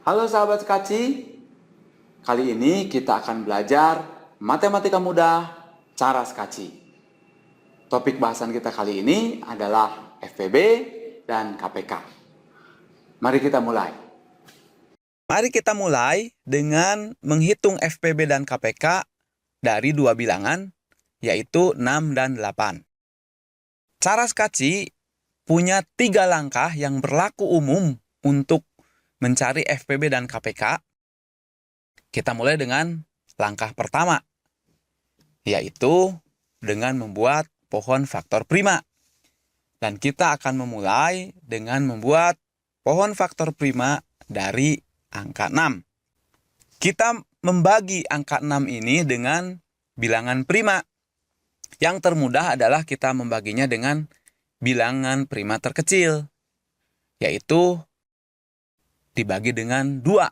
Halo sahabat Skaci, kali ini kita akan belajar matematika mudah cara Skaci. Topik bahasan kita kali ini adalah FPB dan KPK. Mari kita mulai. Mari kita mulai dengan menghitung FPB dan KPK dari dua bilangan, yaitu 6 dan 8. Cara Skaci punya 3 langkah yang berlaku umum untuk mencari FPB dan KPK. Kita mulai dengan langkah pertama, yaitu dengan membuat pohon faktor prima. Dan kita akan memulai dengan membuat pohon faktor prima dari angka 6. Kita membagi angka 6 ini dengan bilangan prima. Yang termudah adalah kita membaginya dengan bilangan prima terkecil, yaitu dibagi dengan 2.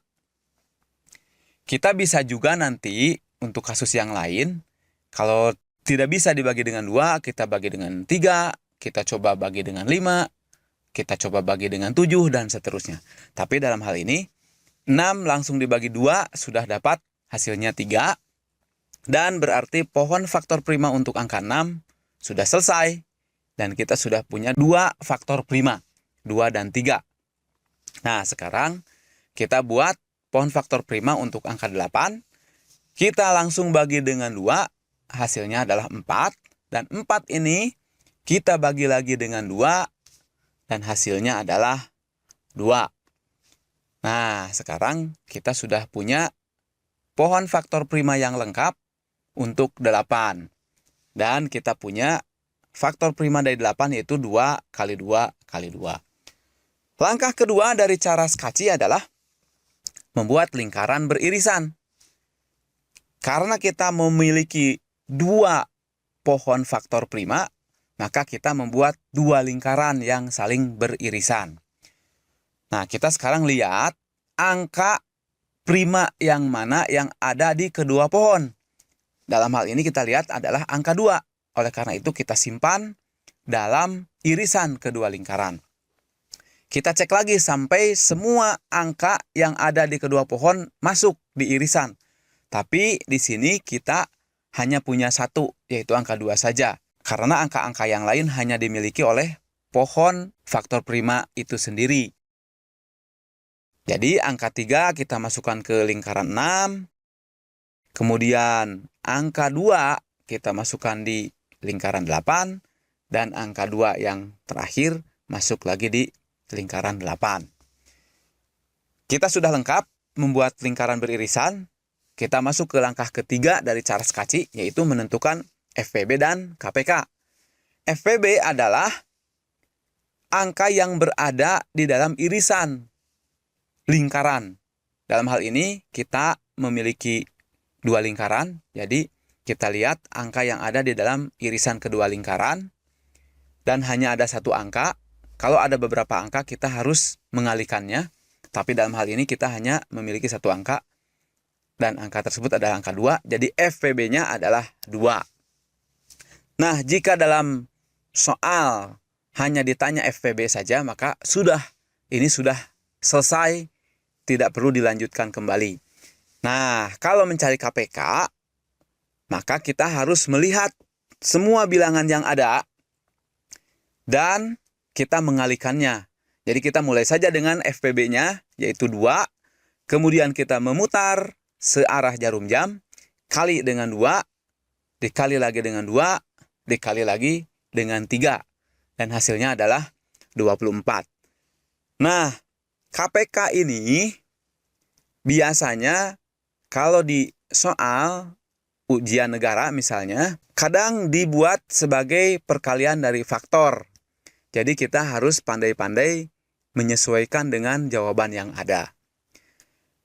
Kita bisa juga nanti untuk kasus yang lain, kalau tidak bisa dibagi dengan 2, kita bagi dengan 3, kita coba bagi dengan 5, kita coba bagi dengan 7, dan seterusnya. Tapi dalam hal ini, 6 langsung dibagi 2, sudah dapat hasilnya 3. Dan berarti pohon faktor prima untuk angka 6 sudah selesai. Dan kita sudah punya 2 faktor prima, 2 dan 3. Nah, sekarang kita buat pohon faktor prima untuk angka 8. Kita langsung bagi dengan 2, hasilnya adalah 4. Dan 4 ini kita bagi lagi dengan 2, dan hasilnya adalah 2. Nah, sekarang kita sudah punya pohon faktor prima yang lengkap untuk 8. Dan kita punya faktor prima dari 8 yaitu 2 kali 2 kali 2. Langkah kedua dari cara Skaci adalah membuat lingkaran beririsan. Karena kita memiliki 2 pohon faktor prima, maka kita membuat 2 lingkaran yang saling beririsan. Nah, kita sekarang lihat angka prima yang mana yang ada di kedua pohon. Dalam hal ini kita lihat adalah angka 2. Oleh karena itu kita simpan dalam irisan kedua lingkaran. Kita cek lagi sampai semua angka yang ada di kedua pohon masuk di irisan. Tapi di sini kita hanya punya 1, yaitu angka 2 saja. Karena angka-angka yang lain hanya dimiliki oleh pohon faktor prima itu sendiri. Jadi angka 3 kita masukkan ke lingkaran 6. Kemudian angka 2 kita masukkan di lingkaran 8. Dan angka 2 yang terakhir masuk lagi di lingkaran 8. Kita sudah lengkap membuat lingkaran beririsan. Kita masuk ke langkah ketiga dari cara Skaci, yaitu menentukan FPB dan KPK. FPB adalah angka yang berada di dalam irisan lingkaran. Dalam hal ini kita memiliki 2 lingkaran, jadi kita lihat angka yang ada di dalam irisan kedua lingkaran, dan hanya ada 1 angka. Kalau ada beberapa angka kita harus mengalihkannya, tapi dalam hal ini kita hanya memiliki 1 angka, dan angka tersebut adalah angka 2, jadi FPB-nya adalah 2. Nah, jika dalam soal hanya ditanya FPB saja, maka ini sudah selesai, tidak perlu dilanjutkan kembali. Nah, kalau mencari KPK, maka kita harus melihat semua bilangan yang ada, dan kita mengalihkannya. Jadi kita mulai saja dengan FPB-nya, yaitu 2. Kemudian kita memutar searah jarum jam, kali dengan 2, dikali lagi dengan 2, dikali lagi dengan 3. Dan hasilnya adalah 24. Nah, KPK ini biasanya kalau di soal ujian negara misalnya, kadang dibuat sebagai perkalian dari faktor. Jadi kita harus pandai-pandai menyesuaikan dengan jawaban yang ada.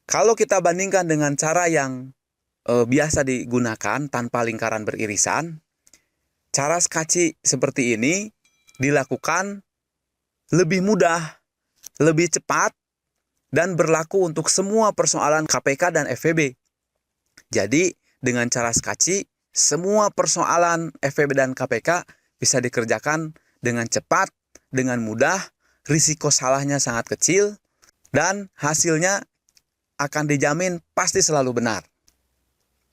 Kalau kita bandingkan dengan cara yang biasa digunakan tanpa lingkaran beririsan, cara Skaci seperti ini dilakukan lebih mudah, lebih cepat, dan berlaku untuk semua persoalan KPK dan FPB. Jadi dengan cara Skaci, semua persoalan FPB dan KPK bisa dikerjakan dengan cepat, dengan mudah, risiko salahnya sangat kecil, dan hasilnya akan dijamin pasti selalu benar.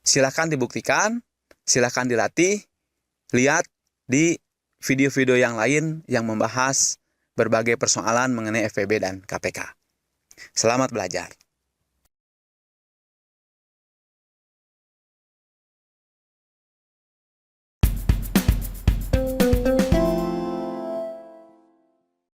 Silakan dibuktikan, silakan dilatih, lihat di video-video yang lain yang membahas berbagai persoalan mengenai FPB dan KPK. Selamat belajar.